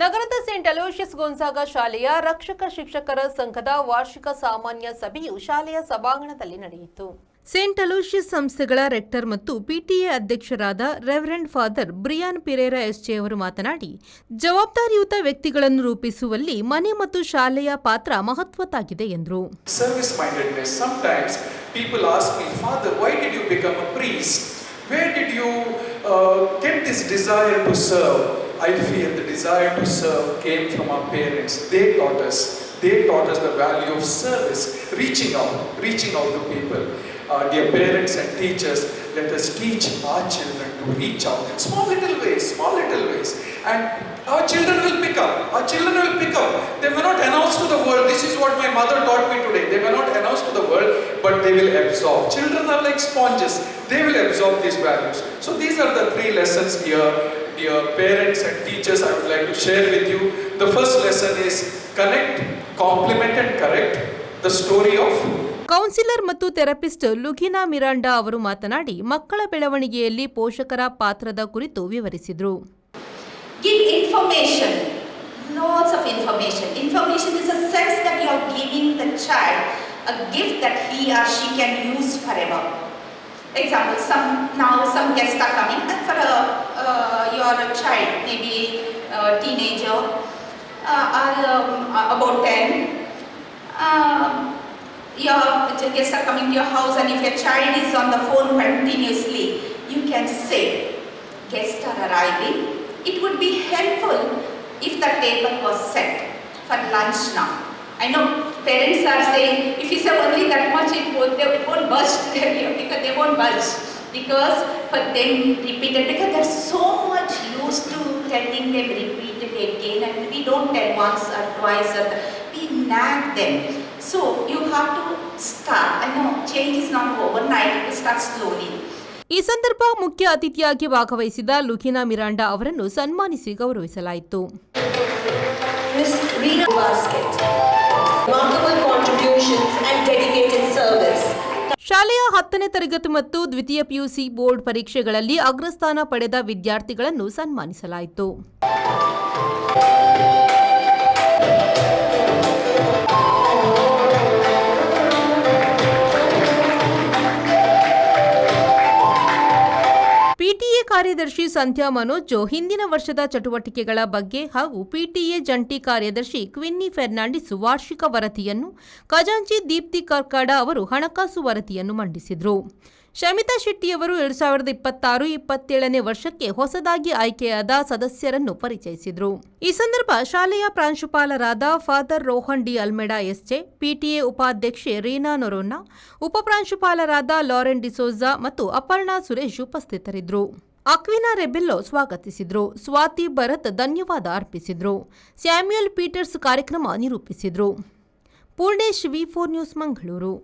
ನಗರದ Saint Aloysius ಗೊಂಜಾಗ ಶಾಲೆಯ ರಕ್ಷಕ ಶಿಕ್ಷಕರ ಸಂಘದ ವಾರ್ಷಿಕ ಸಾಮಾನ್ಯ ಸಭೆಯು ಶಾಲೆಯ ಸಭಾಂಗಣದಲ್ಲಿ ನಡೆಯಿತು. ಸೇಂಟ್ ಅಲೋಷಿಯಸ್ ಸಂಸ್ಥೆಗಳ ರೆಕ್ಟರ್ ಮತ್ತು ಪಿಟಿಎ ಅಧ್ಯಕ್ಷರಾದ reverend father Brian Pereira SJ ಅವರು ಮಾತನಾಡಿ, ಜವಾಬ್ದಾರಿಯುತ ವ್ಯಕ್ತಿಗಳನ್ನು ರೂಪಿಸುವಲ್ಲಿ ಮನೆ ಮತ್ತು ಶಾಲೆಯ ಪಾತ್ರ ಮಹತ್ವದ್ದಾಗಿದೆ ಎಂದರು. Service mindedness. Sometimes people ask me, Father, why did you become a priest? Where did you get this desire to serve? I feel the desire to serve came from our parents. They taught us the value of service, reaching out to people. Dear parents and teachers, let us teach our children to reach out in small little ways, and our children will pick up. They may not announce to the world, this is what my mother taught me today. They may not announce to the world, but they will absorb. Children are like sponges. They will absorb these values. So these are the 3 lessons here. Dear parents and teachers, I would like to share with you. The first lesson is connect, compliment and correct. The story of counsellor ಮತ್ತು therapist Lughina Miranda ಅವರು ಮಾತನಾಡಿ, ಮಕ್ಕಳ ಬೆಳವಣಿಗೆಯಲ್ಲಿ ಪೋಷಕರ ಪಾತ್ರದ ಕುರಿತು ವಿವರಿಸಿದರು. Give information, lots of information. Information is a sense that you are giving the child a gift that he or she can use forever. Example, some guests are coming, and for your child, maybe a teenager or about 10. Your guests are coming to your house, and if your child is on the phone continuously, you can say, guests are arriving. It would be helpful if the table was set for lunch now. I know parents are saying, if you say only that much, it won't budge, because they won't budge. Because for them, repeated, because they're so much used to telling them repeatedly again, and we don't tell once or twice, we nag them. So you have to start. I know change is not overnight, you start slowly. ಈ ಸಂದರ್ಭ ಮುಖ್ಯ ಅತಿಥಿಯಾಗಿ ಭಾಗವಹಿಸಿದ ಲುಘಿನಾ Miranda ಅವರನ್ನು ಸನ್ಮಾನಿಸಿ ಗೌರವಿಸಲಾಯಿತು. Miss Rina Basket, remarkable contributions and dedicated service. ಶಾಲೆಯ 10ನೇ ತರಗತಿ ಮತ್ತು ದ್ವಿತೀಯ ಪಿಯುಸಿ ಬೋರ್ಡ್ ಪರೀಕ್ಷೆಗಳಲ್ಲಿ ಅಗ್ರಸ್ಥಾನ ಪಡೆದ ವಿದ್ಯಾರ್ಥಿಗಳನ್ನು ಸನ್ಮಾನಿಸಲಾಯಿತು. ಪಿಟಿಎ ಕಾರ್ಯದರ್ಶಿ ಸಂಧ್ಯಾ ಮನೋಜ್ ಹಿಂದಿನ ವರ್ಷದ ಚಟುವಟಿಕೆಗಳ ಬಗ್ಗೆ ಹಾಗೂ ಪಿಟಿಎ ಜಂಟಿ ಕಾರ್ಯದರ್ಶಿ ಕ್ವಿನ್ನಿ ಫೆರ್ನಾಂಡಿಸ್ ವಾರ್ಷಿಕ ವರದಿಯನ್ನು, ಖಜಾಂಚಿ ದೀಪ್ತಿ ಕರ್ಕಾಡ ಅವರು ಹಣಕಾಸು ವರದಿಯನ್ನು ಮಂಡಿಸಿದರು. ಶಮಿತಾ ಶೆಟ್ಟಿಯವರು 2026-27ನೇ ವರ್ಷಕ್ಕೆ ಹೊಸದಾಗಿ ಆಯ್ಕೆಯಾದ ಸದಸ್ಯರನ್ನು ಪರಿಚಯಿಸಿದರು. ಈ ಸಂದರ್ಭ ಶಾಲೆಯ ಪ್ರಾಂಶುಪಾಲರಾದ father Rohan D ಅಲ್ಮೆಡಾ SJ, PTA ಉಪಾಧ್ಯಕ್ಷೆ ರೀನಾ ನೊರೋನಾ, ಉಪಪ್ರಾಂಶುಪಾಲರಾದ ಲಾರೆನ್ ಡಿಸೋಜಾ ಮತ್ತು ಅಪರ್ಣಾ ಸುರೇಶ್ ಉಪಸ್ಥಿತರಿದ್ದರು. ಅಕ್ವಿನಾ ರೆಬೆಲ್ಲೋ ಸ್ವಾಗತಿಸಿದರು. ಸ್ವಾತಿ ಭರತ್ ಧನ್ಯವಾದ ಅರ್ಪಿಸಿದರು. ಸ್ಯಾಮ್ಯುಯಲ್ ಪೀಟರ್ಸ್ ಕಾರ್ಯಕ್ರಮ ನಿರೂಪಿಸಿದರು. ಪೂರ್ಣೇಶ್, ವಿ4 ನ್ಯೂಸ್, ಮಂಗಳೂರು.